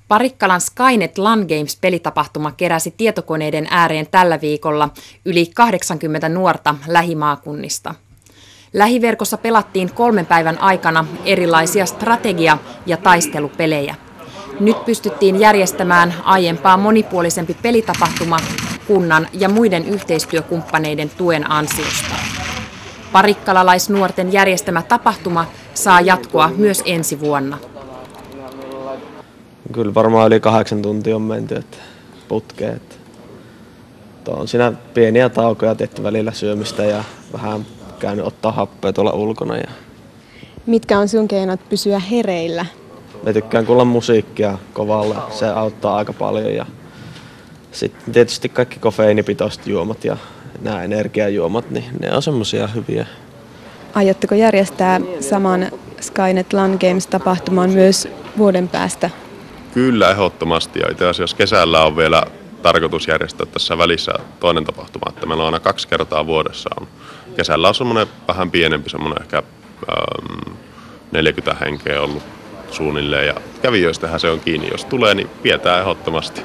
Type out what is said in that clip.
Parikkalan Skynet LAN Games-pelitapahtuma keräsi tietokoneiden ääreen tällä viikolla yli 80 nuorta lähimaakunnista. Lähiverkossa pelattiin 3 päivän aikana erilaisia strategia- ja taistelupelejä. Nyt pystyttiin järjestämään aiempaa monipuolisempi pelitapahtuma kunnan ja muiden yhteistyökumppaneiden tuen ansiosta. Parikkalalaisnuorten järjestämä tapahtuma saa jatkoa myös ensi vuonna. Kyllä varmaan yli 8 tuntia on menty putkeen. On siinä pieniä taukoja tehty välillä syömistä ja vähän käynyt ottaa happea tuolla ulkona. Mitkä on sun keinot pysyä hereillä? Mä tykkään kuulla musiikkia kovalla, se auttaa aika paljon. Ja sitten tietysti kaikki kofeiinipitoiset juomat ja nämä energiajuomat, niin ne on semmosia hyviä. Aiotteko järjestää saman Skynet LAN Games-tapahtuman myös vuoden päästä? Kyllä, ehdottomasti. Ja itse asiassa kesällä on vielä tarkoitus järjestää tässä välissä toinen tapahtuma. Että meillä on aina 2 kertaa vuodessa. Kesällä on semmoinen vähän pienempi, semmoinen ehkä 40 henkeä ollut suunnilleen. Ja kävijöistähän se on kiinni. Jos tulee, niin pidetään ehdottomasti.